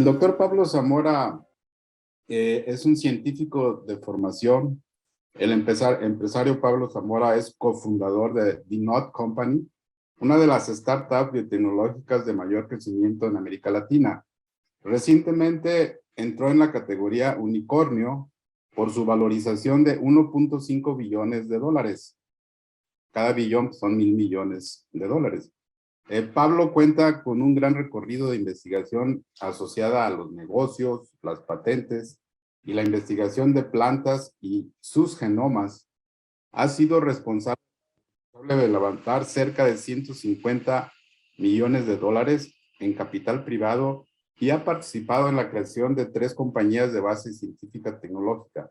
El doctor Pablo Zamora es un científico de formación. El empresario Pablo Zamora es cofundador de The Knot Company, una de las startups biotecnológicas de mayor crecimiento en América Latina. Recientemente entró en la categoría unicornio por su valorización de 1.5 billones de dólares. Cada billón son 1.000 millones de dólares. Pablo cuenta con un gran recorrido de investigación asociada a los negocios, las patentes y la investigación de plantas y sus genomas. Ha sido responsable de levantar cerca de 150 millones de dólares en capital privado y ha participado en la creación de 3 compañías de base científica tecnológica.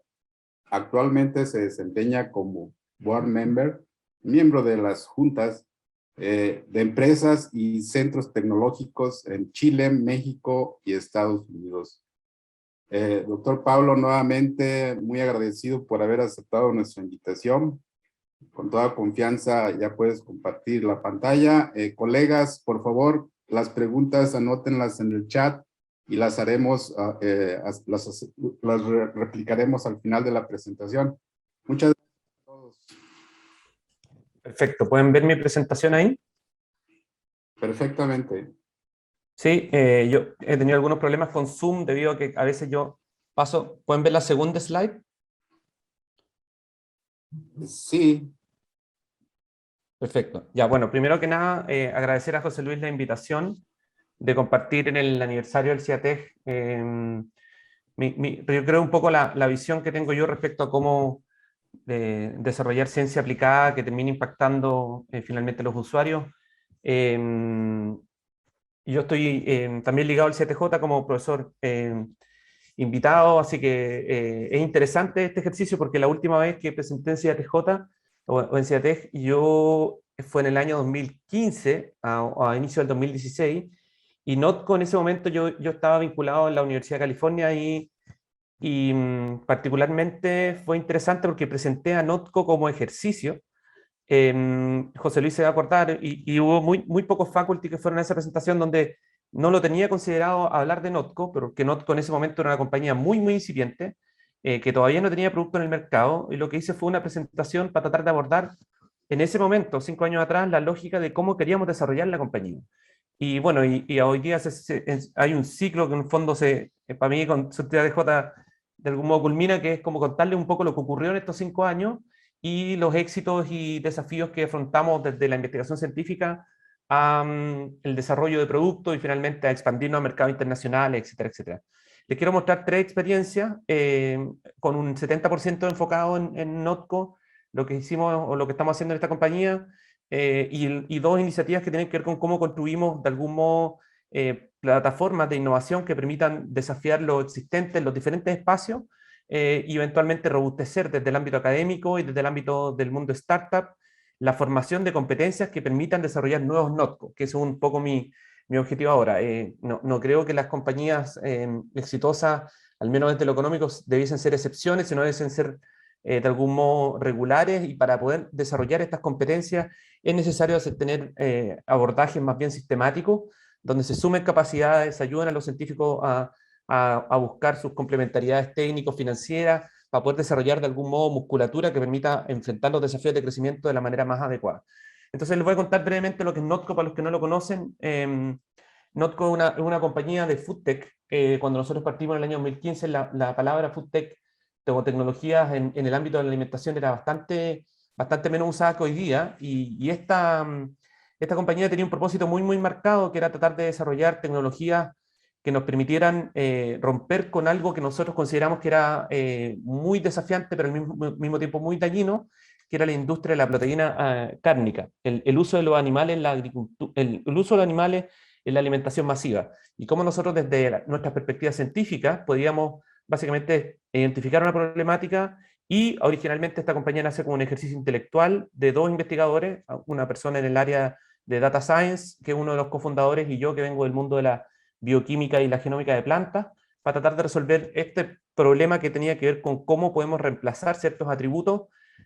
Actualmente se desempeña como board member, miembro de las juntas de empresas y centros tecnológicos en Chile, México y Estados Unidos. Doctor Pablo, nuevamente muy agradecido por haber aceptado nuestra invitación. Con toda confianza ya puedes compartir la pantalla. Colegas, por favor, las preguntas anótenlas en el chat y las haremos, las replicaremos al final de la presentación. Muchas gracias a todos. Perfecto, ¿pueden ver mi presentación ahí? Perfectamente. Sí, yo he tenido algunos problemas con Zoom debido a que a veces yo paso. ¿Pueden ver la segunda slide? Sí. Perfecto. Ya, bueno, primero que nada, agradecer a José Luis la invitación de compartir en el aniversario del CIATEG. Yo creo un poco la visión que tengo yo respecto a cómo desarrollar ciencia aplicada que termine impactando finalmente a los usuarios. Yo estoy también ligado al CTJ como profesor invitado, así que es interesante este ejercicio porque la última vez que presenté en CTJ o en CIATEG, yo fue en el año 2015, a inicio del 2016, y NOTCO en ese momento yo estaba vinculado en la Universidad de California y particularmente fue interesante porque presenté a NOTCO como ejercicio. José Luis se va a acordar, y hubo muy pocos faculty que fueron a esa presentación donde no lo tenía considerado hablar de NOTCO, pero que NOTCO en ese momento era una compañía muy incipiente, que todavía no tenía producto en el mercado, y lo que hice fue una presentación para tratar de abordar en ese momento, 5 años atrás, la lógica de cómo queríamos desarrollar la compañía. Y bueno, y hoy día hay un ciclo que en el fondo para mí con su TDJ de algún modo culmina, que es como contarle un poco lo que ocurrió en estos 5 años y los éxitos y desafíos que afrontamos desde la investigación científica a el desarrollo de productos y finalmente a expandirnos a mercados internacionales, etcétera, etcétera. Les quiero mostrar 3 experiencias con un 70% enfocado en NOTCO, lo que hicimos o lo que estamos haciendo en esta compañía, y 2 iniciativas que tienen que ver con cómo construimos de algún modo plataformas de innovación que permitan desafiar lo existente en los diferentes espacios y eventualmente robustecer desde el ámbito académico y desde el ámbito del mundo startup la formación de competencias que permitan desarrollar nuevos NOTCO, que es un poco mi objetivo ahora. No creo que las compañías exitosas, al menos desde lo económico, debiesen ser excepciones, sino debiesen ser de algún modo regulares, y para poder desarrollar estas competencias es necesario tener abordajes más bien sistemáticos, donde se sumen capacidades, ayudan a los científicos a buscar sus complementariedades técnicos, financieras, para poder desarrollar de algún modo musculatura que permita enfrentar los desafíos de crecimiento de la manera más adecuada. Entonces les voy a contar brevemente lo que es NOTCO para los que no lo conocen. NOTCO es una compañía de FoodTech. Cuando nosotros partimos en el año 2015, la palabra FoodTech o tecnologías en el ámbito de la alimentación era bastante menos usada que hoy día, y esta compañía tenía un propósito muy marcado, que era tratar de desarrollar tecnologías que nos permitieran romper con algo que nosotros consideramos que era muy desafiante, pero al mismo tiempo muy dañino, que era la industria de la proteína cárnica, el uso de los animales en la agricultura, el uso de los animales en la alimentación masiva, y cómo nosotros desde nuestras perspectivas científicas podíamos básicamente identificar una problemática. Y originalmente esta compañía nace como un ejercicio intelectual de 2 investigadores, una persona en el área de Data Science, que es uno de los cofundadores, y yo, que vengo del mundo de la bioquímica y la genómica de plantas, para tratar de resolver este problema que tenía que ver con cómo podemos reemplazar ciertos atributos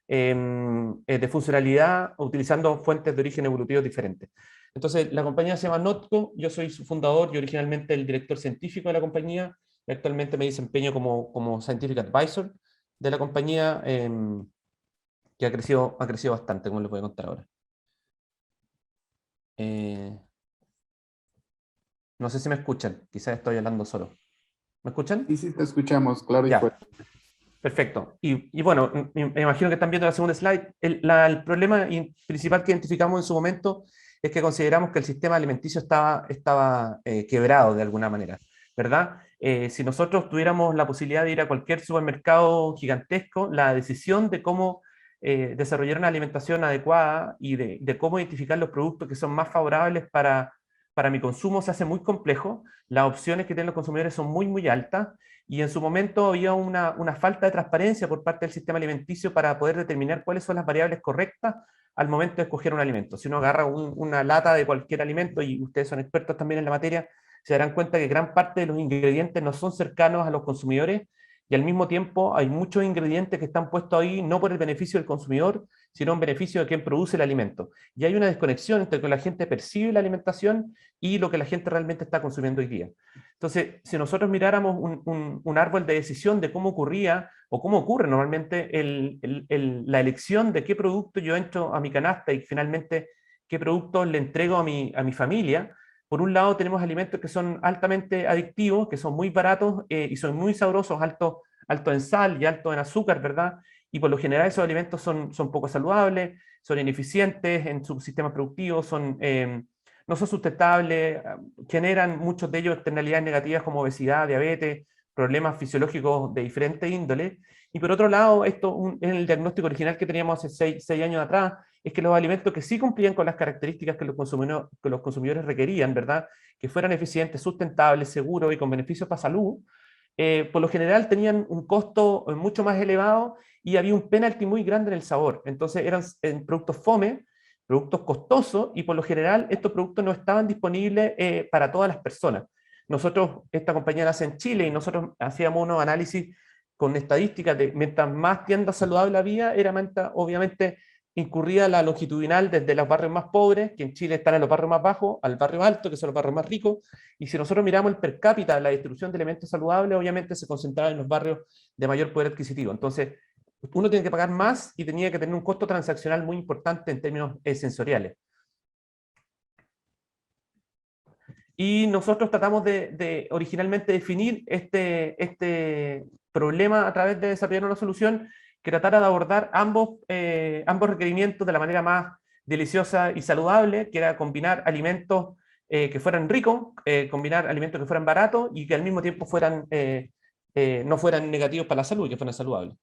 de funcionalidad utilizando fuentes de origen evolutivo diferentes. Entonces, la compañía se llama Notco, yo soy su fundador y originalmente el director científico de la compañía, y actualmente me desempeño como Scientific Advisor de la compañía, que ha crecido bastante, como les voy a contar ahora. No sé si me escuchan, quizás estoy hablando solo. ¿Me escuchan? Y sí, te escuchamos, claro y Ya, fuerte. perfecto. Y bueno, me imagino que están viendo la segunda slide. El problema principal que identificamos en su momento es que consideramos que el sistema alimenticio estaba quebrado de alguna manera, ¿verdad? Si nosotros tuviéramos la posibilidad de ir a cualquier supermercado gigantesco, la decisión de cómo desarrollar una alimentación adecuada y de cómo identificar los productos que son más favorables para mi consumo se hace muy complejo. Las opciones que tienen los consumidores son muy, muy altas y en su momento había una falta de transparencia por parte del sistema alimenticio para poder determinar cuáles son las variables correctas al momento de escoger un alimento. Si uno agarra una lata de cualquier alimento, y ustedes son expertos también en la materia, se darán cuenta que gran parte de los ingredientes no son cercanos a los consumidores y al mismo tiempo hay muchos ingredientes que están puestos ahí no por el beneficio del consumidor, sino en beneficio de quien produce el alimento. Y hay una desconexión entre lo que la gente percibe la alimentación y lo que la gente realmente está consumiendo hoy día. Entonces, si nosotros miráramos un árbol de decisión de cómo ocurría o cómo ocurre normalmente la elección de qué producto yo entro a mi canasta y finalmente qué producto le entrego a mi familia, por un lado tenemos alimentos que son altamente adictivos, que son muy baratos y son muy sabrosos, alto en sal y alto en azúcar, ¿verdad? Y por lo general esos alimentos son poco saludables, son ineficientes en su sistema productivo, no son sustentables, generan muchos de ellos externalidades negativas como obesidad, diabetes, problemas fisiológicos de diferente índole. Y por otro lado, en el diagnóstico original que teníamos hace 6 años atrás, es que los alimentos que sí cumplían con las características que los consumidores requerían, ¿verdad? Que fueran eficientes, sustentables, seguros y con beneficios para salud, por lo general tenían un costo mucho más elevado y había un penalty muy grande en el sabor. Entonces eran productos fome, productos costosos, y por lo general estos productos no estaban disponibles para todas las personas. Nosotros, esta compañía nace en Chile y nosotros hacíamos unos análisis con estadísticas de mientras más tiendas saludables había, era obviamente incurría la longitudinal desde los barrios más pobres, que en Chile están en los barrios más bajos, al barrio alto, que son los barrios más ricos, y si nosotros miramos el per cápita, la distribución de elementos saludables, obviamente se concentraba en los barrios de mayor poder adquisitivo. Entonces, uno tiene que pagar más y tenía que tener un costo transaccional muy importante en términos sensoriales. Y nosotros tratamos de originalmente definir este problema a través de desarrollar una solución que tratara de abordar ambos requerimientos de la manera más deliciosa y saludable, que era combinar alimentos que fueran ricos, combinar alimentos que fueran baratos y que al mismo tiempo no fueran negativos para la salud, que fueran saludables.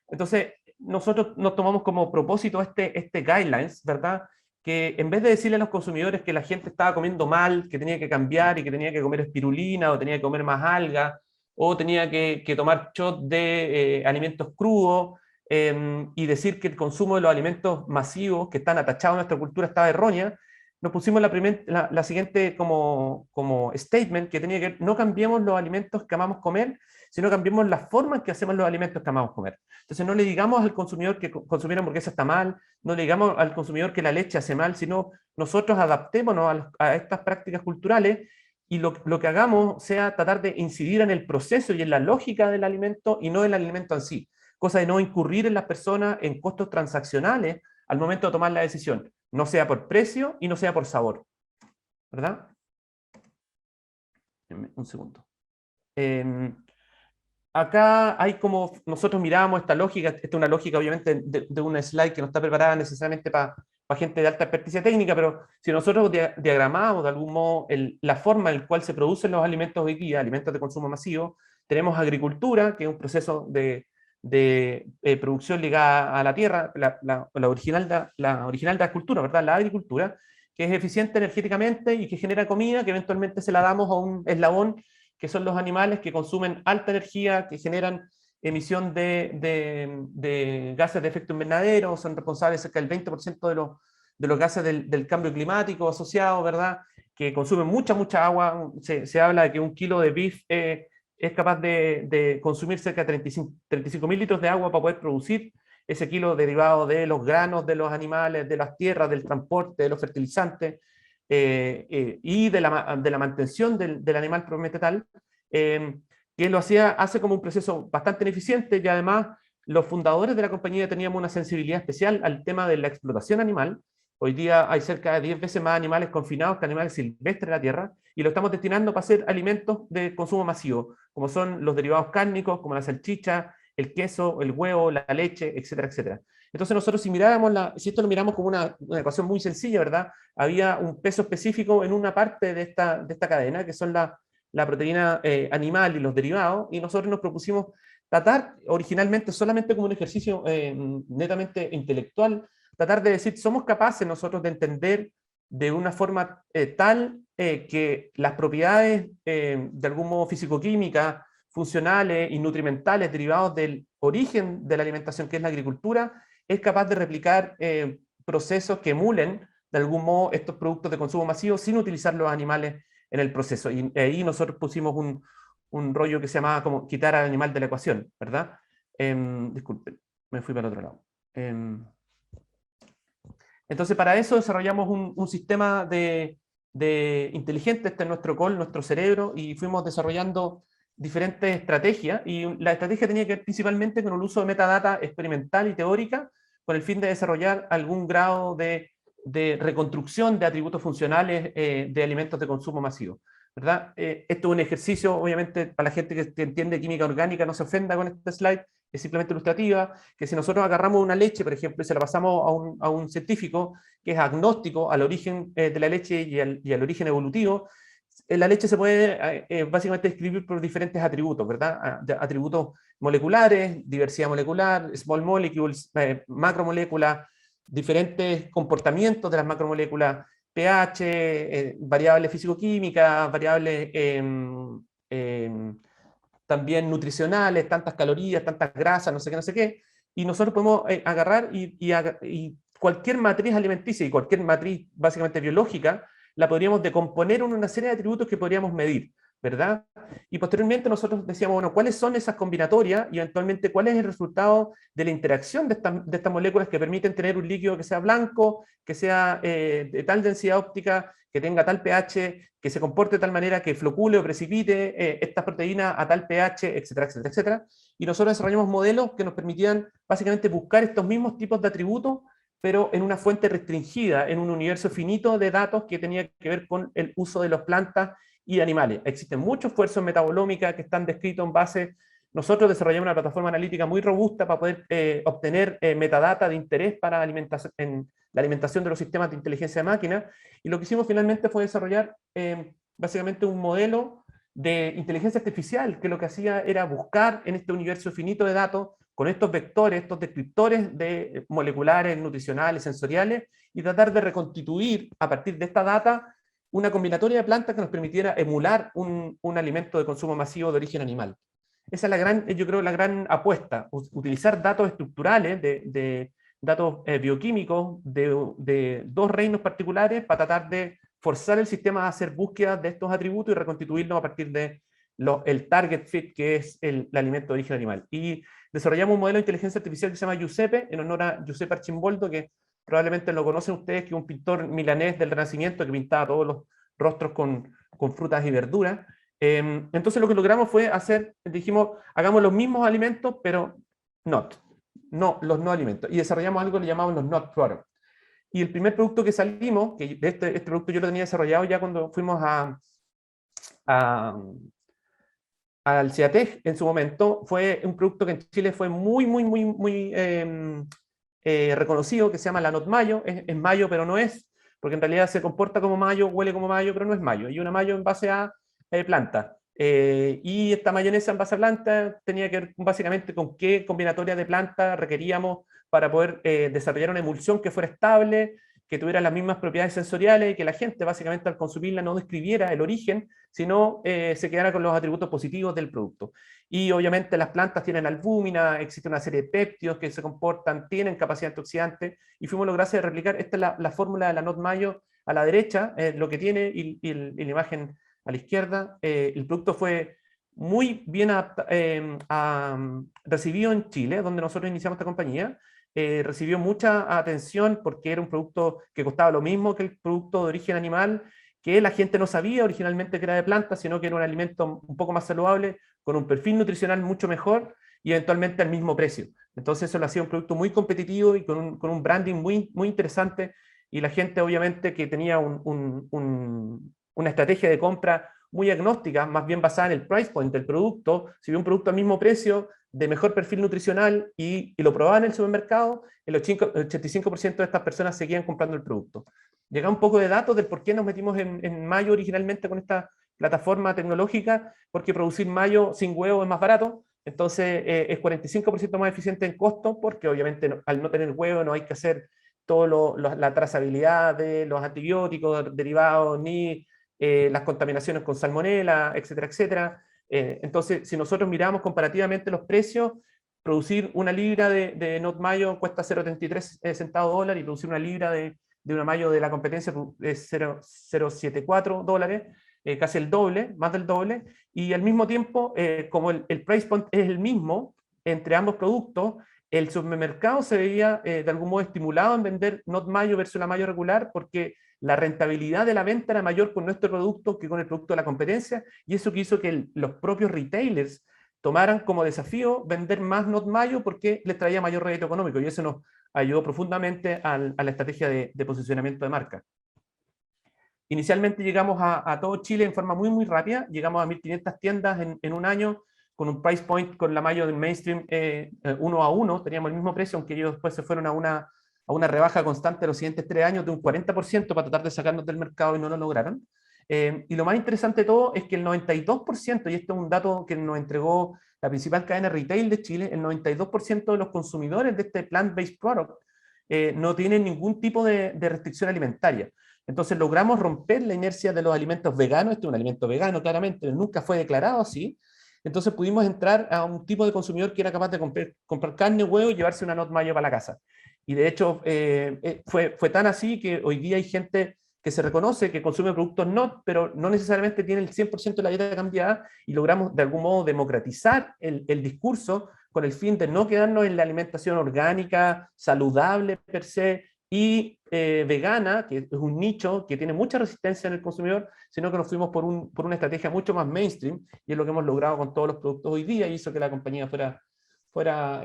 Entonces, nosotros nos tomamos como propósito este guidelines, ¿verdad? Que en vez de decirle a los consumidores que la gente estaba comiendo mal, que tenía que cambiar y que tenía que comer espirulina o tenía que comer más alga o tenía que tomar shot de alimentos crudos y decir que el consumo de los alimentos masivos que están atachados en nuestra cultura estaba errónea, nos pusimos la siguiente como statement que tenía que no cambiemos los alimentos que amamos comer, sino cambiemos la forma en que hacemos los alimentos que amamos comer. Entonces no le digamos al consumidor que consumir hamburguesa está mal, no le digamos al consumidor que la leche hace mal, sino nosotros adaptémonos a estas prácticas culturales y lo que hagamos sea tratar de incidir en el proceso y en la lógica del alimento y no en el alimento en sí, cosa de no incurrir en las personas en costos transaccionales al momento de tomar la decisión, no sea por precio y no sea por sabor, ¿verdad? Un segundo. Acá hay como nosotros miramos esta lógica, esta es una lógica obviamente de una slide que no está preparada necesariamente para gente de alta experticia técnica, pero si nosotros diagramamos de algún modo la forma en la cual se producen los alimentos hoy día, alimentos de consumo masivo, tenemos agricultura, que es un proceso de producción ligada a la tierra, la original de la cultura, ¿verdad? La agricultura, que es eficiente energéticamente y que genera comida que eventualmente se la damos a un eslabón que son los animales que consumen alta energía, que generan emisión de gases de efecto invernadero, son responsables cerca del 20% de los gases del cambio climático asociado, ¿verdad? Que consumen mucha agua. Se habla de que un kilo de beef es capaz de consumir cerca de 35.000 litros de agua para poder producir ese kilo derivado de los granos de los animales, de las tierras, del transporte, de los fertilizantes y de la mantención del animal propiamente tal, que lo hace como un proceso bastante ineficiente y además los fundadores de la compañía teníamos una sensibilidad especial al tema de la explotación animal. Hoy día hay cerca de 10 veces más animales confinados que animales silvestres de la tierra y lo estamos destinando para hacer alimentos de consumo masivo, como son los derivados cárnicos, como la salchicha, el queso, el huevo, la leche, etcétera, etcétera. Entonces nosotros si esto lo miramos como una ecuación muy sencilla, ¿verdad? Había un peso específico en una parte de esta cadena, que son la proteína animal y los derivados, y nosotros nos propusimos tratar originalmente solamente como un ejercicio netamente intelectual, tratar de decir, somos capaces nosotros de entender de una forma tal que las propiedades de algún modo físico-químicas, funcionales y nutrimentales derivados del origen de la alimentación, que es la agricultura, es capaz de replicar procesos que emulen de algún modo estos productos de consumo masivo sin utilizar los animales en el proceso. Y ahí nosotros pusimos un rollo que se llamaba como quitar al animal de la ecuación, ¿verdad? Disculpen, me fui para el otro lado. Entonces, para eso desarrollamos un sistema de inteligente, este es nuestro call, nuestro cerebro, y fuimos desarrollando diferentes estrategias, y la estrategia tenía que ver principalmente con el uso de metadata experimental y teórica, con el fin de desarrollar algún grado de reconstrucción de atributos funcionales de alimentos de consumo masivo, ¿verdad? Esto es un ejercicio, obviamente, para la gente que entiende química orgánica, no se ofenda con este slide, es simplemente ilustrativa, que si nosotros agarramos una leche, por ejemplo, y se la pasamos a un científico que es agnóstico al origen de la leche y al origen evolutivo, la leche se puede básicamente describir por diferentes atributos, ¿verdad? Atributos moleculares, diversidad molecular, small molecules, macromoléculas, diferentes comportamientos de las macromoléculas, pH, variables físico-químicas, variables también nutricionales, tantas calorías, tantas grasas, no sé qué, y nosotros podemos agarrar y cualquier matriz alimenticia y cualquier matriz básicamente biológica, la podríamos decomponer en una serie de atributos que podríamos medir, ¿verdad? Y posteriormente nosotros decíamos, bueno, ¿cuáles son esas combinatorias y eventualmente cuál es el resultado de la interacción de estas moléculas que permiten tener un líquido que sea blanco, que sea de tal densidad óptica, que tenga tal pH, que se comporte de tal manera que flocule o precipite estas proteínas a tal pH, etcétera, etcétera, etcétera. Y nosotros desarrollamos modelos que nos permitían básicamente buscar estos mismos tipos de atributos, pero en una fuente restringida, en un universo finito de datos que tenía que ver con el uso de las plantas y animales. Existen muchos esfuerzos en metabolómica que están descritos en base. Nosotros desarrollamos una plataforma analítica muy robusta para poder obtener metadata de interés para en la alimentación de los sistemas de inteligencia de máquina, y lo que hicimos finalmente fue desarrollar básicamente un modelo de inteligencia artificial que lo que hacía era buscar en este universo finito de datos con estos vectores, estos descriptores de moleculares, nutricionales, sensoriales, y tratar de reconstituir a partir de esta data una combinatoria de plantas que nos permitiera emular un alimento de consumo masivo de origen animal. Esa es la gran, yo creo, la gran apuesta, utilizar datos estructurales de datos bioquímicos de dos reinos particulares para tratar de forzar el sistema a hacer búsquedas de estos atributos y reconstituirlos a partir de el target fit, que es el alimento de origen animal. Y desarrollamos un modelo de inteligencia artificial que se llama Giuseppe, en honor a Giuseppe Arcimboldo, que probablemente lo conocen ustedes, que es un pintor milanés del Renacimiento que pintaba todos los rostros con frutas y verduras. Entonces lo que logramos fue dijimos, hagamos los mismos alimentos, pero los no alimentos. Y desarrollamos algo que le llamamos los not products. Y el primer producto que salimos, que de este producto yo lo tenía desarrollado ya cuando fuimos al CIATEG en su momento, fue un producto que en Chile fue muy reconocido, que se llama la Not Mayo. Es mayo, pero no es, porque en realidad se comporta como mayo, huele como mayo, pero no es mayo. Y una mayo en base a planta. Y esta mayonesa en base a planta tenía que ver básicamente con qué combinatoria de planta requeríamos para poder desarrollar una emulsión que fuera estable, que tuviera las mismas propiedades sensoriales y que la gente básicamente al consumirla no describiera el origen, sino se quedara con los atributos positivos del producto. Y obviamente las plantas tienen albúmina, existe una serie de péptidos que se comportan, tienen capacidad antioxidante, y fuimos logrando replicar, esta es la fórmula de la Not Mayo a la derecha, lo que tiene, y la imagen a la izquierda. El producto fue muy bien recibido en Chile, donde nosotros iniciamos esta compañía, recibió mucha atención porque era un producto que costaba lo mismo que el producto de origen animal, que la gente no sabía originalmente que era de planta, sino que era un alimento un poco más saludable, con un perfil nutricional mucho mejor y eventualmente al mismo precio. Entonces eso lo hacía un producto muy competitivo y con un branding muy interesante, y la gente obviamente que tenía una estrategia de compra muy agnóstica, más bien basada en el price point del producto. Si ve un producto al mismo precio, de mejor perfil nutricional, y lo probaban en el supermercado, el 85% de estas personas seguían comprando el producto. Llega un poco de datos del por qué nos metimos en mayo originalmente con esta plataforma tecnológica, porque producir mayo sin huevo es más barato, entonces es 45% más eficiente en costo, porque obviamente al no tener huevo no hay que hacer la trazabilidad de los antibióticos derivados, ni las contaminaciones con salmonela, etcétera, etcétera. Entonces, si nosotros miramos comparativamente los precios, producir una libra de Not Mayo cuesta 0,33 centavos dólar, y producir una libra de una mayo de la competencia es 0,74 dólares, casi el doble, más del doble, y al mismo tiempo, como el price point es el mismo entre ambos productos, el supermercado se veía de algún modo estimulado en vender Not Mayo versus la mayo regular, porque la rentabilidad de la venta era mayor con nuestro producto que con el producto de la competencia, y eso que hizo que los propios retailers tomaran como desafío vender más Not Mayo porque les traía mayor rédito económico, y eso nos ayudó profundamente a la estrategia de posicionamiento de marca. Inicialmente llegamos a todo Chile en forma muy rápida, llegamos a 1.500 tiendas en un año, con un price point con la mayo del mainstream 1 a 1, teníamos el mismo precio, aunque ellos después se fueron a una rebaja constante los siguientes 3 años de un 40% para tratar de sacarnos del mercado, y no lo lograron. Y lo más interesante de todo es que el 92%, y este es un dato que nos entregó la principal cadena retail de Chile, el 92% de los consumidores de este plant-based product no tienen ningún tipo de restricción alimentaria. Entonces logramos romper la inercia de los alimentos veganos. Este es un alimento vegano, claramente, nunca fue declarado así. Entonces pudimos entrar a un tipo de consumidor que era capaz de comprar carne, huevo y llevarse una Not Mayo para la casa. Y de hecho fue tan así que hoy día hay gente que se reconoce que consume productos Not, pero no necesariamente tiene el 100% de la dieta cambiada, y logramos de algún modo democratizar el discurso con el fin de no quedarnos en la alimentación orgánica, saludable per se, y vegana, que es un nicho que tiene mucha resistencia en el consumidor, sino que nos fuimos por una estrategia mucho más mainstream, y es lo que hemos logrado con todos los productos hoy día, y hizo que la compañía fuera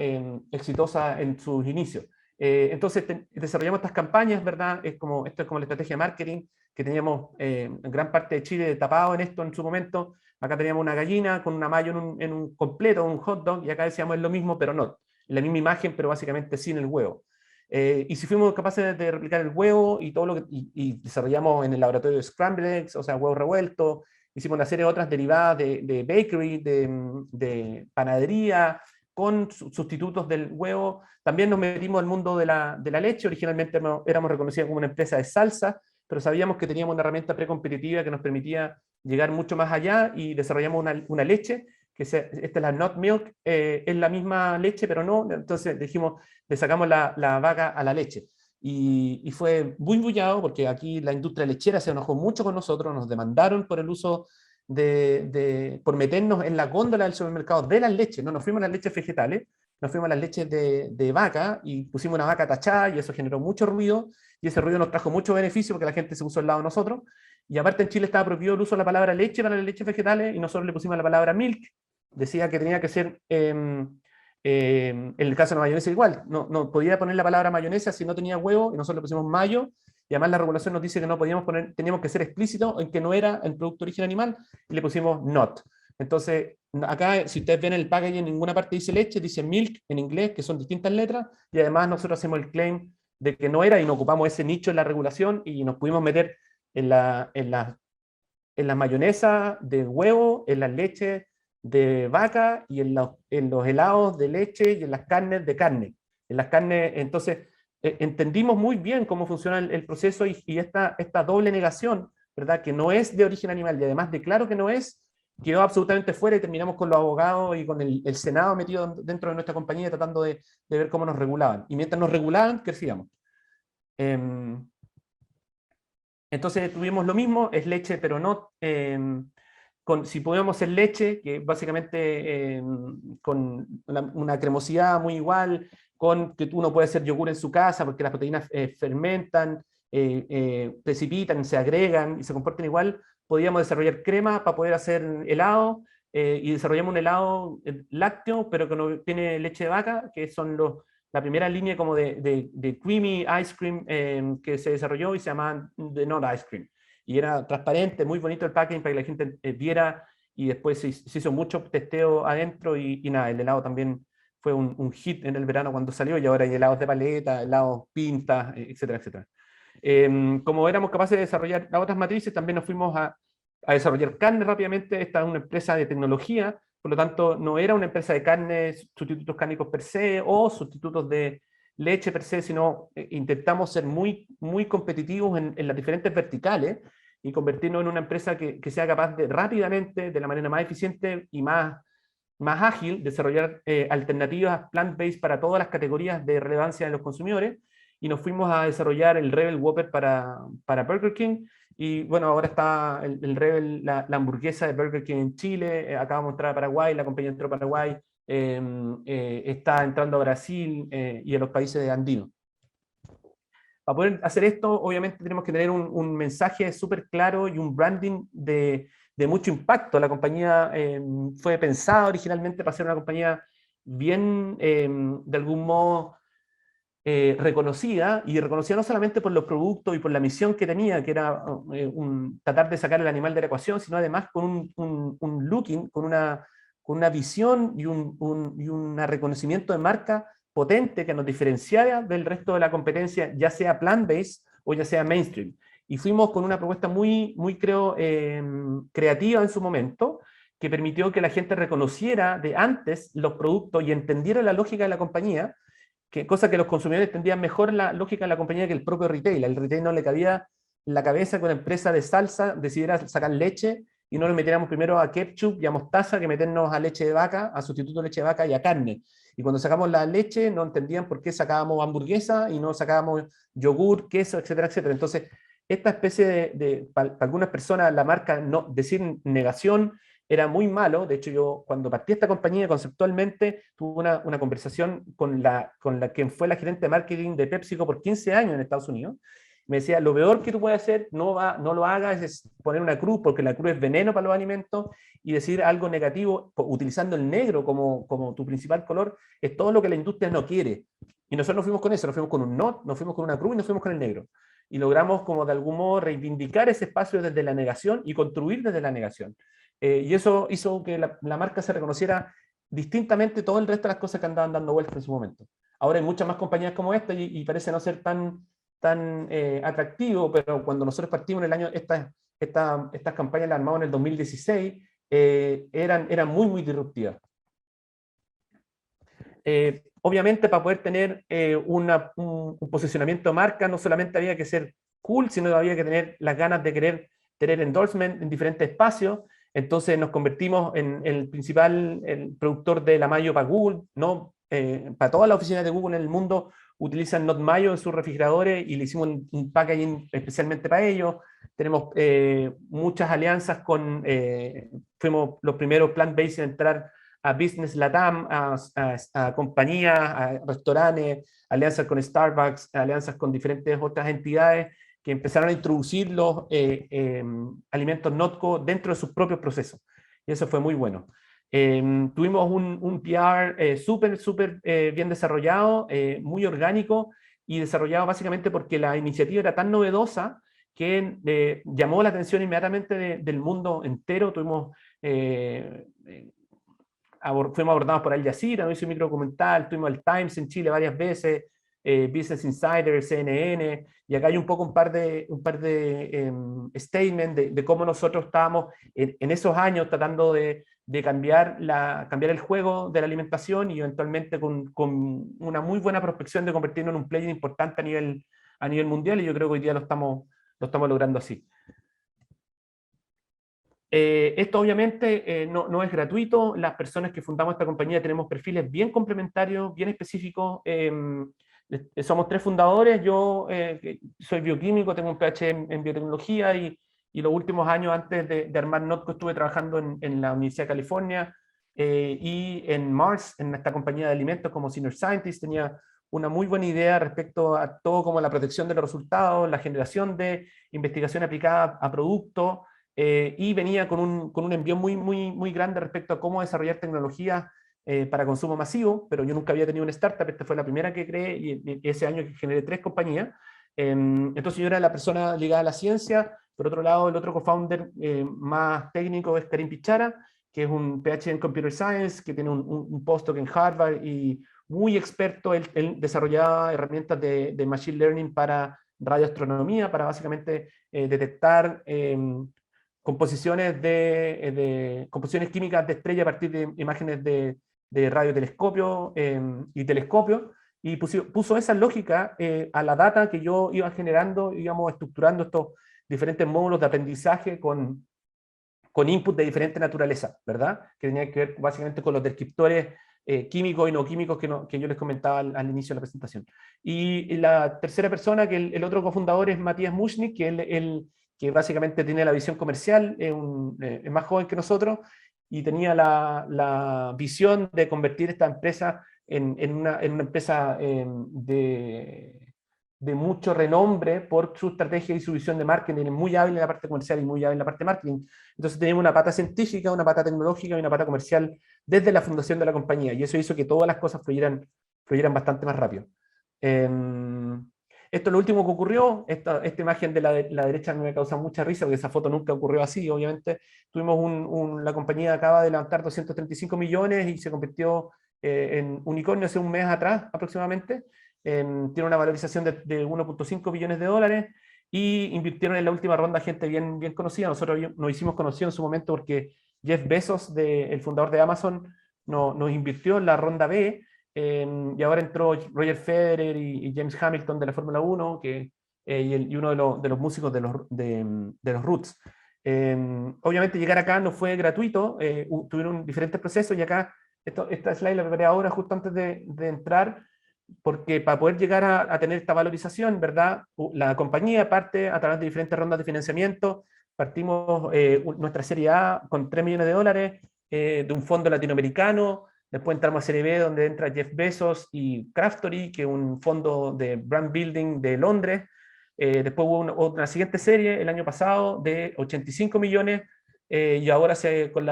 exitosa en sus inicios. Entonces desarrollamos estas campañas, ¿verdad? Esto es como la estrategia de marketing, que teníamos en gran parte de Chile tapado en esto en su momento. Acá teníamos una gallina con una mayo en un completo, un hot dog, y acá decíamos es lo mismo, pero no. La misma imagen, pero básicamente sin el huevo. Y si fuimos capaces de replicar el huevo y todo lo que y desarrollamos en el laboratorio de scrambled eggs, o sea, huevo revuelto, hicimos una serie de otras derivadas de bakery, de panadería, con sustitutos del huevo. También nos metimos al mundo de la leche. Originalmente éramos reconocidos como una empresa de salsa, pero sabíamos que teníamos una herramienta precompetitiva que nos permitía llegar mucho más allá, y desarrollamos una leche, que esta es la Not Milk, es la misma leche, pero no. Entonces dijimos, le sacamos la vaca a la leche. Y fue muy bullado, porque aquí la industria lechera se enojó mucho con nosotros, nos demandaron por el uso por meternos en la góndola del supermercado de las leches. No nos fuimos a las leches vegetales, nos fuimos a las leches de vaca, y pusimos una vaca tachada, y eso generó mucho ruido, y ese ruido nos trajo mucho beneficio porque la gente se puso al lado de nosotros. Y aparte en Chile estaba prohibido el uso de la palabra leche para las leches vegetales, y nosotros le pusimos la palabra milk. Decía que tenía que ser, en el caso de la mayonesa igual, no podía poner la palabra mayonesa si no tenía huevo, y nosotros le pusimos mayo, y además la regulación nos dice que no podíamos poner, teníamos que ser explícitos en que no era el producto de origen animal, y le pusimos not. Entonces, acá, si ustedes ven el packaging, en ninguna parte dice leche, dice milk en inglés, que son distintas letras, y además nosotros hacemos el claim de que no era, y no ocupamos ese nicho en la regulación, y nos pudimos meter en la mayonesa de huevo, en las leches de vaca, y en los helados de leche, y en las carnes de carne. En las carnes, entonces, entendimos muy bien cómo funciona el proceso, y esta doble negación, ¿verdad? Que no es de origen animal, y además de claro que no es, quedó absolutamente fuera, y terminamos con los abogados y con el Senado metido dentro de nuestra compañía, tratando de ver cómo nos regulaban. Y mientras nos regulaban, crecíamos. Entonces tuvimos lo mismo, es leche, pero no... si podíamos hacer leche, que básicamente con una cremosidad muy igual, con que uno puede hacer yogur en su casa porque las proteínas fermentan, precipitan, se agregan y se comportan igual. Podíamos desarrollar crema para poder hacer helado, y desarrollamos un helado lácteo, pero que no tiene leche de vaca, que son la primera línea como de creamy ice cream que se desarrolló y se llama The Not Ice Cream. Y era transparente, muy bonito el packaging para que la gente viera, y después se hizo mucho testeo adentro y nada, el helado también fue un hit en el verano cuando salió, y ahora hay helados de paleta, helados pintas, etcétera, etcétera. Como éramos capaces de desarrollar las otras matrices, también nos fuimos a desarrollar carne rápidamente. Esta es una empresa de tecnología, por lo tanto no era una empresa de carne, sustitutos cárnicos per se o sustitutos de leche per se, sino intentamos ser muy, muy competitivos en las diferentes verticales y convertirnos en una empresa que sea capaz de rápidamente, de la manera más eficiente y más ágil, desarrollar alternativas plant-based para todas las categorías de relevancia de los consumidores, y nos fuimos a desarrollar el Rebel Whopper para Burger King, y bueno, ahora está el Rebel, la hamburguesa de Burger King en Chile, acabamos de entrar a Paraguay, la compañía entró a Paraguay, está entrando a Brasil y a los países andinos. Para poder hacer esto, obviamente tenemos que tener un mensaje súper claro y un branding de mucho impacto. La compañía fue pensada originalmente para ser una compañía bien, de algún modo, reconocida, y reconocida no solamente por los productos y por la misión que tenía, que era tratar de sacar el animal de la ecuación, sino además con un looking, con una visión y un reconocimiento de marca potente que nos diferenciara del resto de la competencia, ya sea plant-based o ya sea mainstream. Y fuimos con una propuesta muy, muy creo, creativa en su momento, que permitió que la gente reconociera de antes los productos y entendiera la lógica de la compañía, cosa que los consumidores entendían mejor la lógica de la compañía que el propio retail. Al retail no le cabía en la cabeza que una empresa de salsa decidiera sacar leche y no le metiéramos primero a ketchup y a mostaza que meternos a leche de vaca, a sustituto de leche de vaca y a carne. Y cuando sacamos la leche no entendían por qué sacábamos hamburguesa y no sacábamos yogur, queso, etcétera, etcétera. Entonces, esta especie para algunas personas, la marca, no, decir negación era muy malo. De hecho, yo cuando partí esta compañía conceptualmente, tuve una conversación con quien fue la gerente de marketing de PepsiCo por 15 años en Estados Unidos. Me decía, lo peor que tú puedes hacer, no lo hagas, es poner una cruz, porque la cruz es veneno para los alimentos, y decir algo negativo utilizando el negro como tu principal color, es todo lo que la industria no quiere. Y nosotros nos fuimos con eso, nos fuimos con un not, nos fuimos con una cruz y nos fuimos con el negro. Y logramos como de algún modo reivindicar ese espacio desde la negación y construir desde la negación. Y eso hizo que la marca se reconociera distintamente todo el resto de las cosas que andaban dando vueltas en su momento. Ahora hay muchas más compañías como esta y parece no ser tan atractivo, pero cuando nosotros partimos en el año, estas campañas las armamos en el 2016, eran muy, muy disruptivas. Obviamente, para poder tener un posicionamiento de marca, no solamente había que ser cool, sino que había que tener las ganas de querer tener endorsement en diferentes espacios. Entonces nos convertimos en el principal productor de la mayo para Google, ¿no? Para todas las oficinas de Google en el mundo utilizan Not Mayo en sus refrigeradores, y le hicimos un packaging especialmente para ellos. Tenemos muchas alianzas fuimos los primeros plant-based en entrar a Business Latam, a compañías, a restaurantes, alianzas con Starbucks, alianzas con diferentes otras entidades que empezaron a introducir los alimentos NotCo dentro de sus propios procesos. Y eso fue muy bueno. Tuvimos un PR súper bien desarrollado, muy orgánico, y desarrollado básicamente porque la iniciativa era tan novedosa que llamó la atención inmediatamente del mundo entero. Fuimos abordados por Al Jazeera, no hice un microdocumental, tuvimos el Times en Chile varias veces, Business Insider, CNN, y acá hay un par de statements de cómo nosotros estábamos en esos años tratando de cambiar el juego de la alimentación, y eventualmente con una muy buena prospección de convertirnos en un player importante a nivel mundial, y yo creo que hoy día lo estamos logrando así. Esto obviamente no es gratuito. Las personas que fundamos esta compañía tenemos perfiles bien complementarios, bien específicos. Somos 3 fundadores. Yo soy bioquímico, tengo un PhD en biotecnología, y los últimos años antes de armar NotCo estuve trabajando en la Universidad de California, y en Mars, en esta compañía de alimentos como Senior Scientist, tenía una muy buena idea respecto a todo como la protección de los resultados, la generación de investigación aplicada a productos, y venía con un envío muy grande respecto a cómo desarrollar tecnologías para consumo masivo, pero yo nunca había tenido una startup, esta fue la primera que creé y ese año que generé 3 compañías. Entonces yo era la persona ligada a la ciencia. Por otro lado, el otro co-founder más técnico es Karim Pichara, que es un PhD en Computer Science, que tiene un postdoc en Harvard y muy experto. Él desarrollaba herramientas de Machine Learning para radioastronomía, para básicamente detectar composiciones composiciones químicas de estrella a partir de imágenes de radiotelescopio y telescopio, y puso esa lógica a la data que yo iba generando, íbamos estructurando estos diferentes módulos de aprendizaje con input de diferente naturaleza, ¿verdad? Que tenía que ver básicamente con los descriptores químicos y no químicos que yo les comentaba al inicio de la presentación. Y la tercera persona, que el otro cofundador es Matías Mushnik, que básicamente tiene la visión comercial, es más joven que nosotros, y tenía la visión de convertir esta empresa en una empresa de mucho renombre por su estrategia y su visión de marketing, muy hábil en la parte comercial y muy hábil en la parte de marketing. Entonces teníamos una pata científica, una pata tecnológica y una pata comercial desde la fundación de la compañía, y eso hizo que todas las cosas fluyeran bastante más rápido. Esto es lo último que ocurrió. Esta imagen de la derecha me causa mucha risa, porque esa foto nunca ocurrió así, obviamente. La compañía acaba de levantar 235 millones y se convirtió en unicornio hace un mes atrás aproximadamente. Tiene una valorización de 1.5 billones de dólares, y invirtieron en la última ronda gente bien conocida. Nosotros nos hicimos conocidos en su momento porque Jeff Bezos, el fundador de Amazon, nos invirtió en la ronda B, y ahora entró Roger Federer y James Hamilton de la Fórmula 1, y uno de los músicos de los Roots. Obviamente llegar acá no fue gratuito, tuvieron diferentes procesos, y acá, esta slide la preparé ahora justo antes de entrar, porque para poder llegar a tener esta valorización, ¿verdad? La compañía parte a través de diferentes rondas de financiamiento. Partimos nuestra serie A con 3 millones de dólares de un fondo latinoamericano. Después entramos a serie B, donde entra Jeff Bezos y Craftory, que es un fondo de brand building de Londres. Después hubo una siguiente serie el año pasado de 85 millones, y ahora con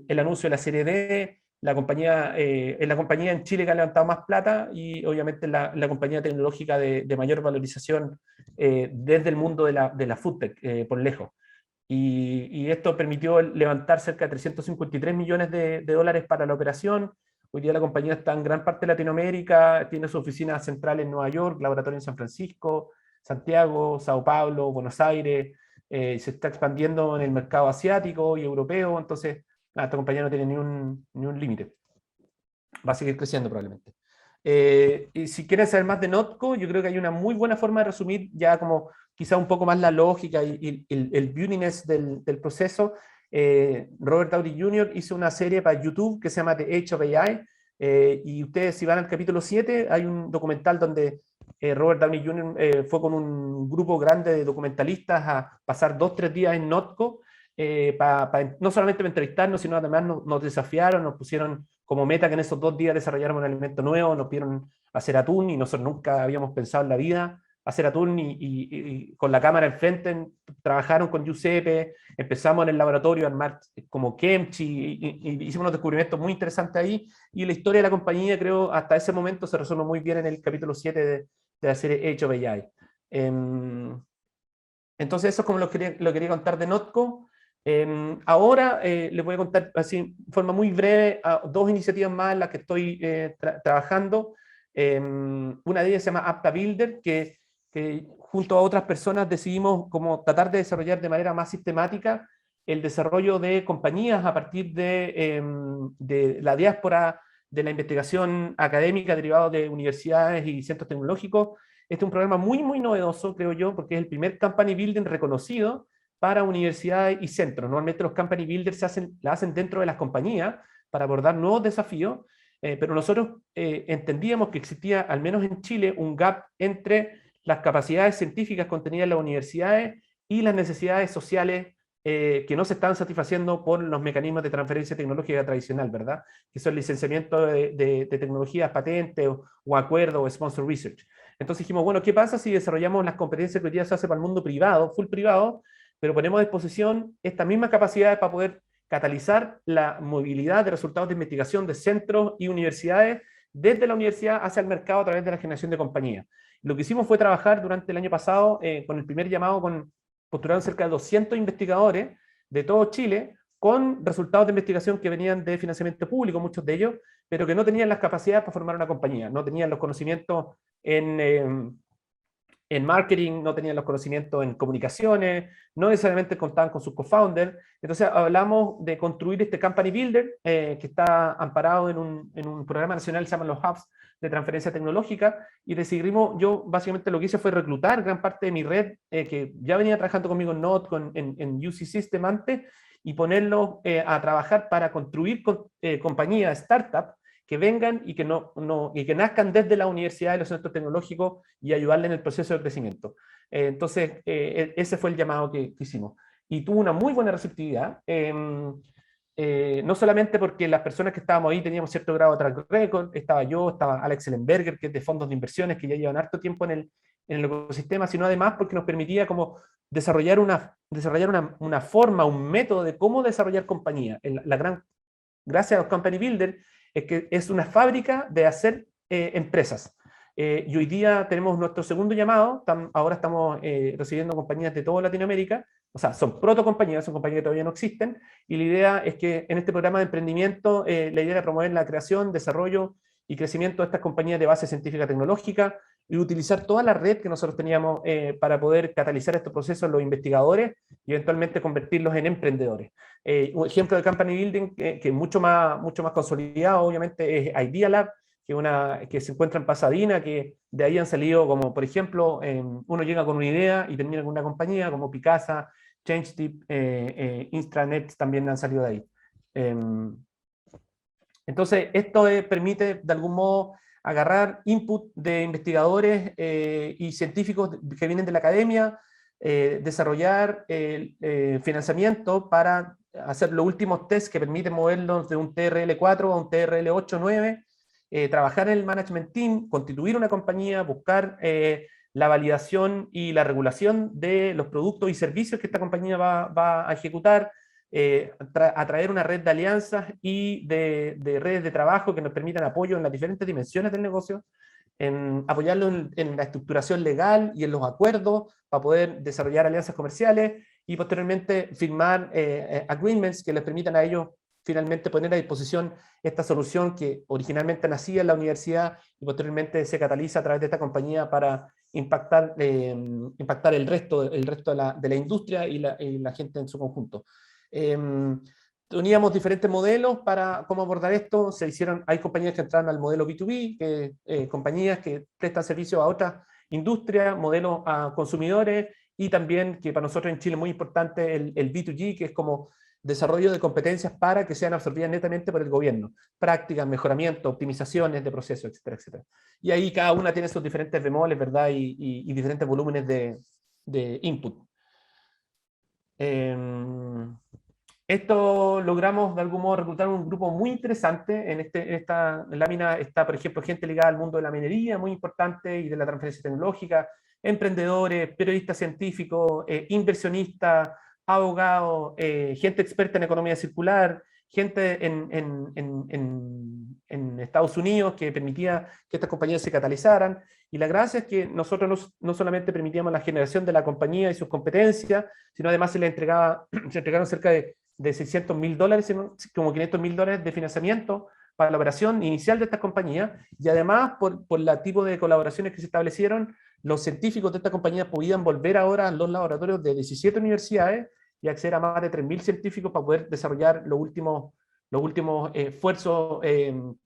el anuncio de la serie D, es la compañía en Chile que ha levantado más plata, y obviamente la compañía tecnológica de mayor valorización desde el mundo de la foodtech, por lejos. Y esto permitió levantar cerca de 353 millones de dólares para la operación. Hoy día la compañía está en gran parte de Latinoamérica, tiene su oficina central en Nueva York, laboratorio en San Francisco, Santiago, Sao Paulo, Buenos Aires, se está expandiendo en el mercado asiático y europeo. Entonces esta compañía no tiene ni un límite, va a seguir creciendo probablemente. Y si quieren saber más de Notco, yo creo que hay una muy buena forma de resumir ya como quizá un poco más la lógica y el beautiness del proceso. Robert Downey Jr. hizo una serie para YouTube que se llama The Age of AI, y ustedes, si van al capítulo 7, hay un documental donde Robert Downey Jr. Fue con un grupo grande de documentalistas a pasar 2-3 días en Notco, no solamente para entrevistarnos, sino además nos desafiaron, nos pusieron como meta que en esos 2 días desarrolláramos un alimento nuevo, nos pidieron hacer atún, y nosotros nunca habíamos pensado en la vida hacer atún, y con la cámara enfrente trabajaron con Giuseppe, empezamos en el laboratorio a armar como kimchi, y hicimos unos descubrimientos muy interesantes ahí, y la historia de la compañía, creo, hasta ese momento se resume muy bien en el capítulo 7 de la serie Age of AI. Entonces eso es como lo quería contar de Notco. Ahora les voy a contar así, de forma muy breve, 2 iniciativas más en las que estoy trabajando. Una de ellas se llama Apta Builder, que junto a otras personas decidimos como tratar de desarrollar de manera más sistemática el desarrollo de compañías a partir de la diáspora de la investigación académica derivado de universidades y centros tecnológicos. Este es un programa muy novedoso, creo yo, porque es el primer company building reconocido para universidades y centros. Normalmente los company builders la hacen dentro de las compañías para abordar nuevos desafíos, pero nosotros entendíamos que existía, al menos en Chile, un gap entre las capacidades científicas contenidas en las universidades y las necesidades sociales que no se están satisfaciendo por los mecanismos de transferencia tecnológica tradicional, ¿verdad? Que son licenciamiento de tecnologías, patentes o acuerdos o sponsor research. Entonces dijimos, bueno, ¿qué pasa si desarrollamos las competencias que hoy día se hace para el mundo privado, full privado, pero ponemos a disposición estas mismas capacidades para poder catalizar la movilidad de resultados de investigación de centros y universidades desde la universidad hacia el mercado a través de la generación de compañías? Lo que hicimos fue trabajar durante el año pasado con el primer llamado, postularon cerca de 200 investigadores de todo Chile con resultados de investigación que venían de financiamiento público, muchos de ellos, pero que no tenían las capacidades para formar una compañía, no tenían los conocimientos en marketing, no tenían los conocimientos en comunicaciones, no necesariamente contaban con sus co-founders. Entonces hablamos de construir este Company Builder, que está amparado en un programa nacional que se llama los Hubs de transferencia tecnológica, y decidimos, yo básicamente lo que hice fue reclutar gran parte de mi red, que ya venía trabajando conmigo en Node, en UC System antes, y ponerlos a trabajar para construir compañías, startups, que vengan y que nazcan desde la universidad y los centros tecnológicos y ayudarle en el proceso de crecimiento. Entonces, ese fue el llamado que hicimos. Y tuvo una muy buena receptividad, no solamente porque las personas que estábamos ahí teníamos cierto grado de track record, estaba yo, estaba Alex Ellenberger, que es de fondos de inversiones, que ya llevan harto tiempo en el ecosistema, sino además porque nos permitía como desarrollar una forma, un método de cómo desarrollar compañía. Gracias a los Company Builder, es que es una fábrica de hacer empresas. Y hoy día tenemos nuestro segundo llamado, ahora estamos recibiendo compañías de toda Latinoamérica, o sea, son protocompañías, son compañías que todavía no existen, y la idea es que en este programa de emprendimiento, la idea era promover la creación, desarrollo y crecimiento de estas compañías de base científica tecnológica, y utilizar toda la red que nosotros teníamos para poder catalizar estos procesos en los investigadores y eventualmente convertirlos en emprendedores. Un ejemplo de Company Building que es mucho más consolidado, obviamente, es Idea Lab, que se encuentra en Pasadena, que de ahí han salido, como por ejemplo, uno llega con una idea y termina con una compañía, como Picasa, ChangeTip, Intranet también han salido de ahí. Entonces, esto permite, de algún modo, agarrar input de investigadores y científicos que vienen de la academia, desarrollar financiamiento para hacer los últimos tests que permiten moverlos de un TRL4 a un TRL8, 9, trabajar en el management team, constituir una compañía, buscar la validación y la regulación de los productos y servicios que esta compañía va a ejecutar, atraer una red de alianzas y de redes de trabajo que nos permitan apoyo en las diferentes dimensiones del negocio, en apoyarlo en la estructuración legal y en los acuerdos para poder desarrollar alianzas comerciales y posteriormente firmar agreements que les permitan a ellos finalmente poner a disposición esta solución que originalmente nacía en la universidad y posteriormente se cataliza a través de esta compañía para impactar el resto de la industria y la gente en su conjunto. Teníamos diferentes modelos para cómo abordar esto. Hay compañías que entraron al modelo B2B, compañías que prestan servicios a otras industrias, modelos a consumidores, y también, que para nosotros en Chile es muy importante, el B2G, que es como desarrollo de competencias para que sean absorbidas netamente por el gobierno. Prácticas, mejoramiento, optimizaciones de procesos, etcétera, etcétera. Y ahí cada una tiene sus diferentes bemoles, ¿verdad? Y diferentes volúmenes de input. Esto logramos de algún modo reclutar un grupo muy interesante. En esta lámina está, por ejemplo, gente ligada al mundo de la minería, muy importante, y de la transferencia tecnológica, emprendedores, periodistas científicos, inversionistas, abogados, gente experta en economía circular, gente en Estados Unidos que permitía que estas compañías se catalizaran. Y la gracia es que nosotros no solamente permitíamos la generación de la compañía y sus competencias, sino además se entregaron cerca de $600.000, como $500.000 de financiamiento para la operación inicial de estas compañías, y además por el tipo de colaboraciones que se establecieron, los científicos de esta compañía podían volver ahora a los laboratorios de 17 universidades y acceder a más de 3.000 científicos para poder desarrollar los últimos esfuerzos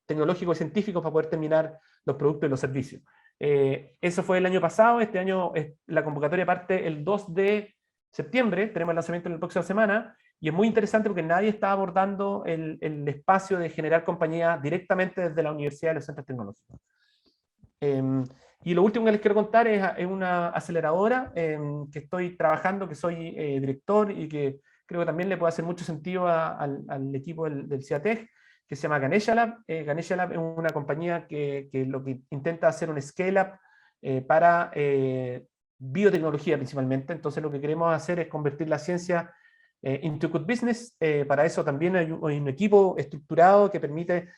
tecnológicos y científicos para poder terminar los productos y los servicios. Eso fue el año pasado. Este año la convocatoria parte el 2 de septiembre, tenemos el lanzamiento en la próxima semana, y es muy interesante porque nadie está abordando el espacio de generar compañía directamente desde la universidad y los centros tecnológicos. Y lo último que les quiero contar es una aceleradora que estoy trabajando, que soy director y que creo que también le puede hacer mucho sentido al equipo del CIATEC, que se llama Ganesha Lab. Ganesha Lab es una compañía que lo que intenta hacer un scale-up para biotecnología principalmente. Entonces lo que queremos hacer es convertir la ciencia into good business. Para eso también hay un equipo estructurado que permite,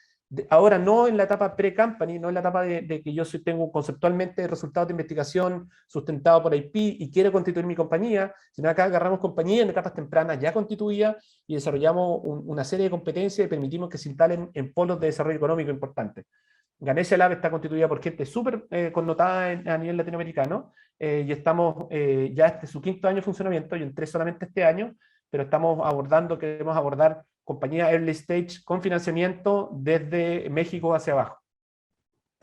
ahora no en la etapa pre-company, no en la etapa de que yo tengo conceptualmente resultados de investigación sustentado por IP y quiero constituir mi compañía, sino acá agarramos compañías en etapas tempranas ya constituidas y desarrollamos una serie de competencias y permitimos que se instalen en polos de desarrollo económico importantes. Ganesha Lab está constituida por gente súper connotada a nivel latinoamericano y estamos ya este su 5º año de funcionamiento. Yo entré solamente este año, pero queremos abordar compañías early stage con financiamiento desde México hacia abajo.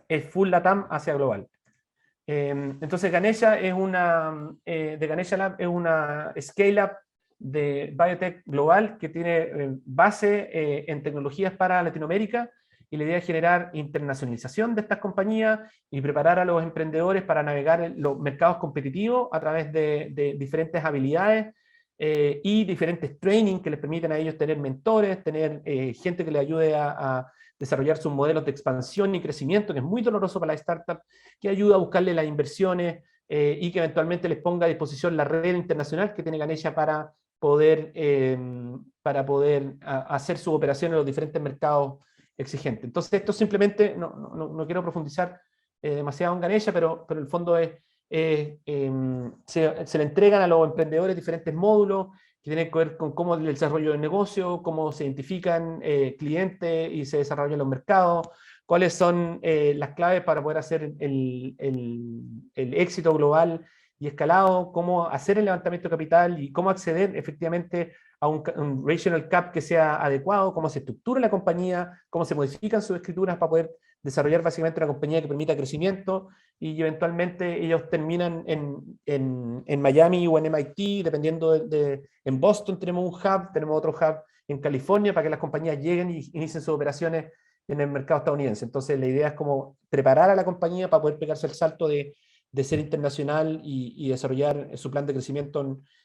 Es full LATAM hacia global. Entonces Ganesha Ganesha Lab es una scale-up de biotech global que tiene base en tecnologías para Latinoamérica, y la idea es generar internacionalización de estas compañías y preparar a los emprendedores para navegar en los mercados competitivos a través de diferentes habilidades y diferentes training que les permiten a ellos tener mentores, tener gente que les ayude a desarrollar sus modelos de expansión y crecimiento, que es muy doloroso para la startup, que ayuda a buscarle las inversiones y que eventualmente les ponga a disposición la red internacional que tiene Ganesha para poder hacer su operación en los diferentes mercados exigentes. Entonces esto simplemente, no quiero profundizar demasiado en Ganesha, pero el fondo es se le entregan a los emprendedores diferentes módulos que tienen que ver con cómo el desarrollo del negocio, cómo se identifican clientes y se desarrollan los mercados, cuáles son las claves para poder hacer el éxito global y escalado, cómo hacer el levantamiento de capital y cómo acceder efectivamente a un regional cap que sea adecuado, cómo se estructura la compañía, cómo se modifican sus escrituras para poder desarrollar básicamente una compañía que permita crecimiento, y eventualmente ellos terminan en Miami o en MIT, dependiendo en Boston tenemos un hub, tenemos otro hub en California para que las compañías lleguen y inicien sus operaciones en el mercado estadounidense. Entonces la idea es como preparar a la compañía para poder pegarse el salto de ser internacional y desarrollar su plan de crecimiento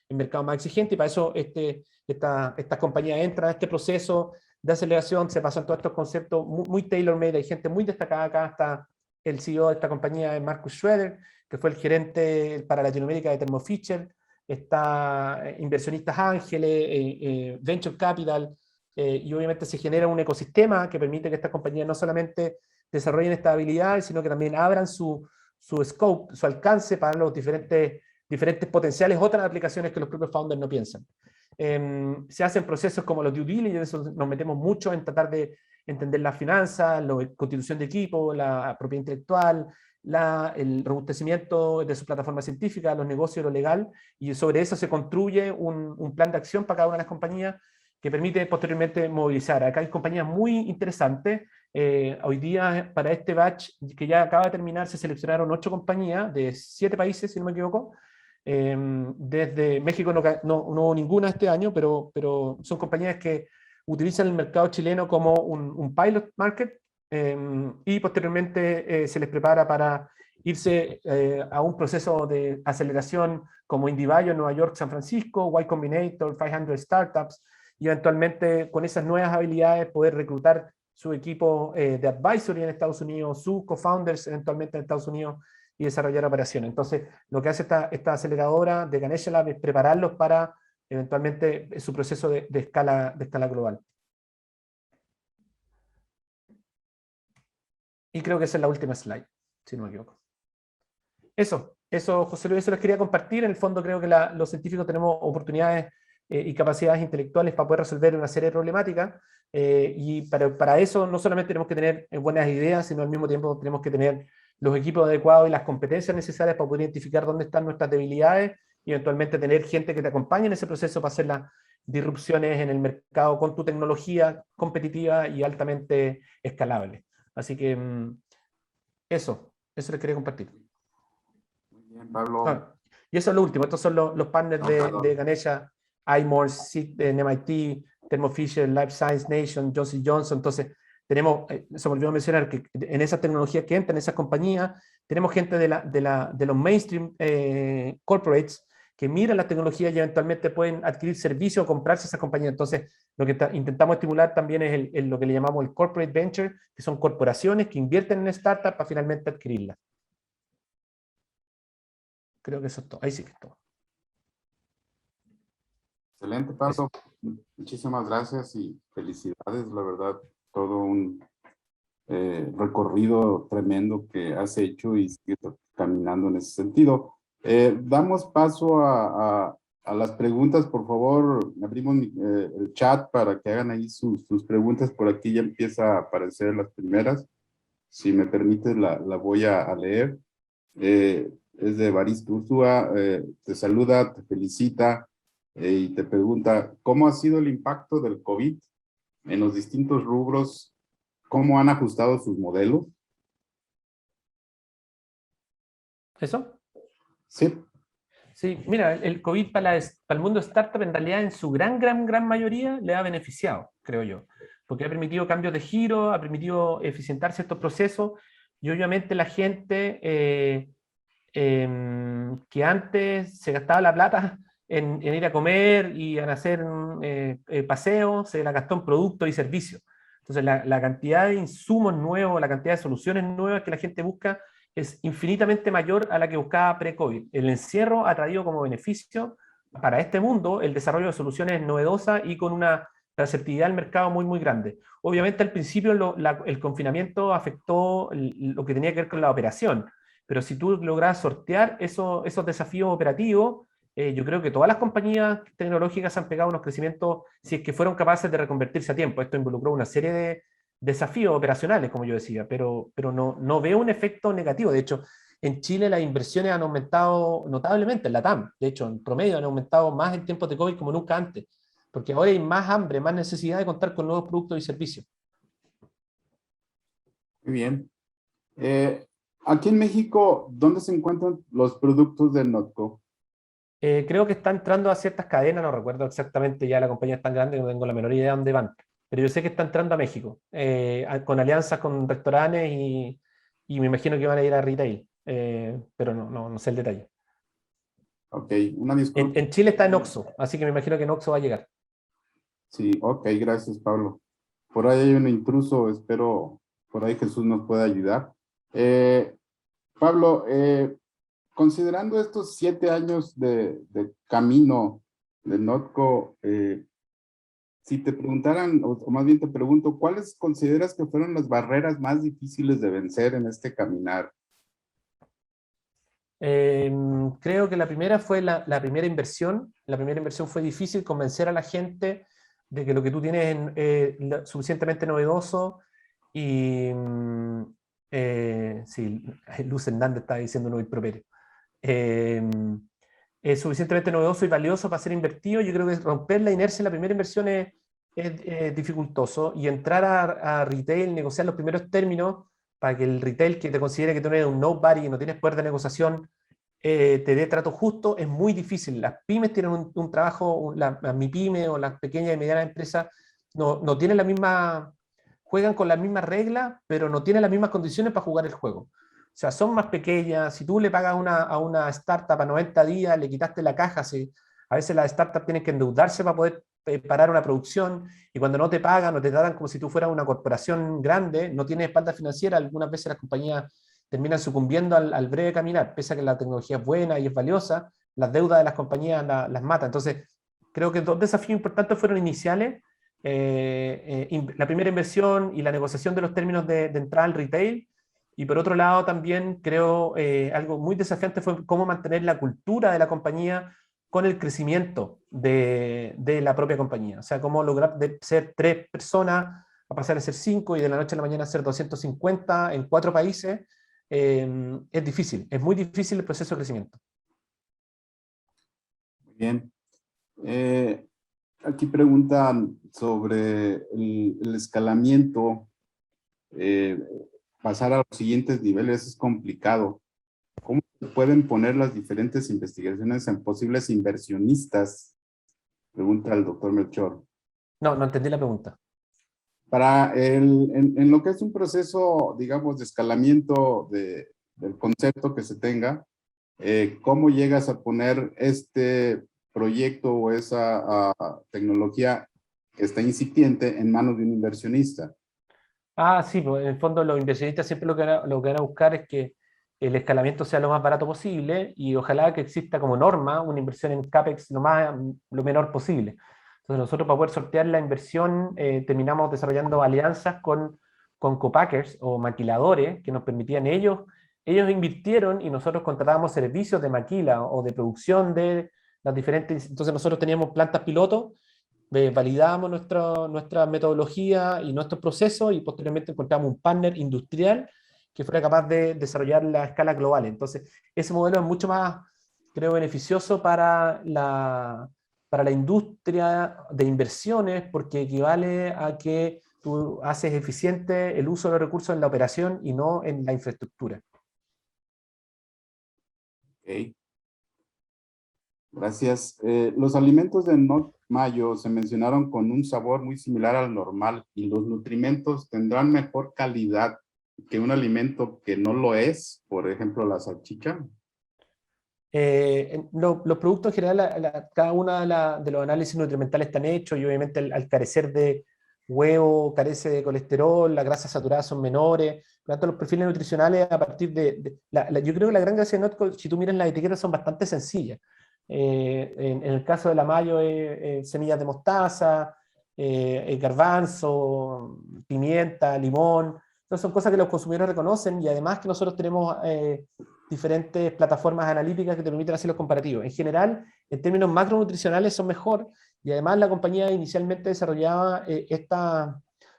en mercados más exigentes, y para eso estas compañías entran a este proceso de aceleración, se pasan todos estos conceptos muy tailor-made. Hay gente muy destacada acá, está el CEO de esta compañía, Marcus Schroeder, que fue el gerente para Latinoamérica de Thermo Fisher, está inversionistas ángeles, venture capital, y obviamente se genera un ecosistema que permite que estas compañías no solamente desarrollen estas habilidades, sino que también abran su scope, su alcance para los diferentes potenciales otras aplicaciones que los propios founders no piensan. Se hacen procesos como los due diligence, nos metemos mucho en tratar de entender las finanzas, la constitución de equipo, la propiedad intelectual, el robustecimiento de su plataforma científica, los negocios, lo legal, y sobre eso se construye un plan de acción para cada una de las compañías que permite posteriormente movilizar. Acá hay compañías muy interesantes. Hoy día, para este batch que ya acaba de terminar, se seleccionaron 8 compañías de 7 países, si no me equivoco. Desde México no hubo ninguna este año, pero son compañías que utilizan el mercado chileno como un pilot market, y posteriormente se les prepara para irse a un proceso de aceleración como IndieBio, Nueva York, San Francisco, Y Combinator, 500 Startups, y eventualmente con esas nuevas habilidades poder reclutar su equipo de advisory en Estados Unidos, sus co-founders eventualmente en Estados Unidos, y desarrollar operaciones. Entonces, lo que hace esta aceleradora de Ganesha Lab es prepararlos para eventualmente su proceso de escala global. Y creo que esa es la última slide, si no me equivoco. Eso, José Luis, eso les quería compartir. En el fondo creo que los científicos tenemos oportunidades y capacidades intelectuales para poder resolver una serie de problemáticas, y para eso no solamente tenemos que tener buenas ideas, sino al mismo tiempo tenemos que tener los equipos adecuados y las competencias necesarias para poder identificar dónde están nuestras debilidades y eventualmente tener gente que te acompañe en ese proceso para hacer las disrupciones en el mercado con tu tecnología competitiva y altamente escalable. Así que eso les quería compartir. Muy bien, Pablo. Y eso es lo último. Estos son los partners de Ganesha, iMore, MIT, Thermo Fisher, Life Science Nation, Johnson Johnson. Entonces, tenemos, se me olvidó mencionar que en esas tecnologías que entran, en esas compañías, tenemos gente de los mainstream corporates que miran las tecnologías y eventualmente pueden adquirir servicios o comprarse esas compañías. Entonces, lo que intentamos estimular también es lo que le llamamos el corporate venture, que son corporaciones que invierten en startups para finalmente adquirirlas. Creo que eso es todo. Ahí sí que es todo. Excelente, Pablo. Muchísimas gracias y felicidades, la verdad, todo un recorrido tremendo que has hecho y sigues caminando en ese sentido. Damos paso a las preguntas, por favor, abrimos el chat para que hagan ahí sus preguntas. Por aquí ya empieza a aparecer las primeras. Si me permites, la voy a leer. Es de Baris Ursúa, te saluda, te felicita y te pregunta, ¿cómo ha sido el impacto del COVID en los distintos rubros? ¿Cómo han ajustado sus modelos? ¿Eso? Sí. Sí, mira, el COVID para el mundo startup en realidad en su gran mayoría le ha beneficiado, creo yo, porque ha permitido cambios de giro, ha permitido eficientar ciertos procesos y obviamente la gente que antes se gastaba la plata en ir a comer y en hacer paseos, se la gastó en productos y servicios. Entonces la cantidad de insumos nuevos, la cantidad de soluciones nuevas que la gente busca es infinitamente mayor a la que buscaba pre-COVID. El encierro ha traído como beneficio para este mundo el desarrollo de soluciones novedosas y con una receptividad al mercado muy grande. Obviamente al principio el confinamiento afectó lo que tenía que ver con la operación, pero si tú logras sortear esos desafíos operativos, yo creo que todas las compañías tecnológicas han pegado unos crecimientos si es que fueron capaces de reconvertirse a tiempo. Esto involucró una serie de desafíos operacionales, como yo decía, pero no veo un efecto negativo. De hecho, en Chile las inversiones han aumentado notablemente, en la TAM. De hecho, en promedio han aumentado más en tiempos de COVID como nunca antes, porque ahora hay más hambre, más necesidad de contar con nuevos productos y servicios. Muy bien. Aquí en México, ¿dónde se encuentran los productos de Notco? Creo que está entrando a ciertas cadenas, no recuerdo exactamente, ya la compañía es tan grande que no tengo la menor idea de dónde van, pero yo sé que está entrando a México, con alianzas con restaurantes y me imagino que van a ir a retail, pero no sé el detalle. Ok, una disculpa. En Chile está en Oxxo, así que me imagino que en Oxxo va a llegar. Sí, ok, gracias, Pablo. Por ahí hay un intruso, espero por ahí Jesús nos pueda ayudar. Pablo, considerando estos 7 años de camino de Notco, si te preguntaran, o más bien te pregunto, ¿cuáles consideras que fueron las barreras más difíciles de vencer en este caminar? Creo que la primera fue la primera inversión. La primera inversión fue difícil convencer a la gente de que lo que tú tienes es suficientemente novedoso y sí, Luz Hernández estaba diciendo no improperio. Eh, es suficientemente novedoso y valioso para ser invertido. Yo creo que romper la inercia en la primera inversión es dificultoso y entrar a retail, negociar los primeros términos para que el retail que te considere que tú eres un nobody y no tienes poder de negociación te dé trato justo, es muy difícil. Las pymes tienen un trabajo, la MIPYME o las pequeñas y medianas empresas no tienen la misma, juegan con las mismas reglas, pero no tienen las mismas condiciones para jugar el juego. O sea, son más pequeñas. Si tú le pagas a una startup a 90 días, le quitaste la caja. A veces las startups tienen que endeudarse para poder parar una producción y cuando no te pagan o te tratan como si tú fueras una corporación grande, no tienes espalda financiera, algunas veces las compañías terminan sucumbiendo al breve caminar, pese a que la tecnología es buena y es valiosa, las deudas de las compañías las mata. Entonces, creo que dos desafíos importantes fueron iniciales, la primera inversión y la negociación de los términos de entrada al retail, y por otro lado también creo algo muy desafiante fue cómo mantener la cultura de la compañía con el crecimiento de la propia compañía. O sea, cómo lograr de ser 3 personas a pasar a ser 5 y de la noche a la mañana a ser 250 en 4 países. Es difícil, es muy difícil el proceso de crecimiento. Muy bien. Aquí preguntan sobre el escalamiento. Pasar a los siguientes niveles es complicado. ¿Cómo se pueden poner las diferentes investigaciones en posibles inversionistas? Pregunta el doctor Melchor. No entendí la pregunta. Para en lo que es un proceso, digamos, de escalamiento del concepto que se tenga, ¿Cómo llegas a poner este proyecto o esa tecnología que está incipiente en manos de un inversionista? Sí, pues en el fondo los inversionistas siempre lo que van a buscar es que el escalamiento sea lo más barato posible y ojalá que exista como norma una inversión en CAPEX lo menor posible. Entonces nosotros para poder sortear la inversión terminamos desarrollando alianzas con copackers o maquiladores que nos permitían ellos invirtieron y nosotros contratábamos servicios de maquila o de producción de las diferentes, entonces nosotros teníamos plantas piloto, validábamos nuestra metodología y nuestros procesos y posteriormente encontramos un partner industrial que fuera capaz de desarrollar la escala global. Entonces, ese modelo es mucho más, creo, beneficioso para la industria de inversiones porque equivale a que tú haces eficiente el uso de los recursos en la operación y no en la infraestructura. Ok, gracias. Los alimentos de Not Mayo se mencionaron con un sabor muy similar al normal y los nutrimentos tendrán mejor calidad que un alimento que no lo es, por ejemplo, la salchicha. Los productos en general, cada uno de los análisis nutrimentales están hechos y obviamente al carecer de huevo, carece de colesterol, las grasas saturadas son menores, por lo tanto los perfiles nutricionales a partir yo creo que la gran gracia de Notco, si tú miras las etiquetas, son bastante sencillas. En el caso de la mayo, semillas de mostaza, garbanzo, pimienta, limón, entonces son cosas que los consumidores reconocen y además que nosotros tenemos diferentes plataformas analíticas que te permiten hacer los comparativos. En general, en términos macronutricionales son mejor y además la compañía inicialmente desarrollaba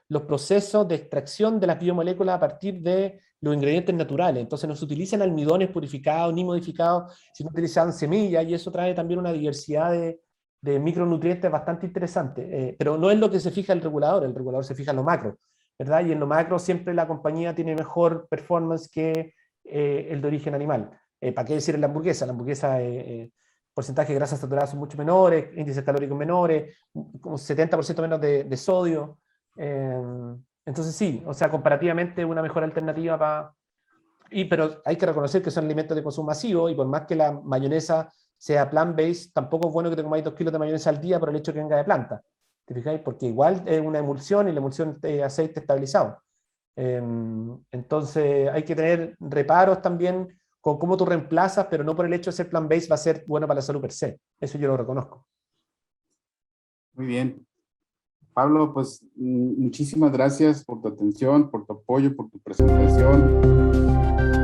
los procesos de extracción de las biomoléculas a partir de los ingredientes naturales. Entonces no se utilizan almidones purificados ni modificados, sino utilizaban semillas y eso trae también una diversidad de micronutrientes bastante interesante. Pero no es lo que se fija el regulador se fija en lo macro, ¿verdad? Y en lo macro siempre la compañía tiene mejor performance que el de origen animal. ¿Para qué decir en la hamburguesa? La hamburguesa, porcentaje de grasas saturadas son mucho menores, índices calóricos menores, como 70% menos de sodio. Entonces sí, o sea, comparativamente una mejor alternativa pero hay que reconocer que son alimentos de consumo masivo y por más que la mayonesa sea plant-based, tampoco es bueno que te comáis 2 kilos de mayonesa al día por el hecho de que venga de planta. ¿Te fijáis? Porque igual es una emulsión y la emulsión es aceite estabilizado. Entonces hay que tener reparos también con cómo tú reemplazas, pero no por el hecho de ser plant-based va a ser bueno para la salud per se. Eso yo lo reconozco. Muy bien. Pablo, pues muchísimas gracias por tu atención, por tu apoyo, por tu presentación.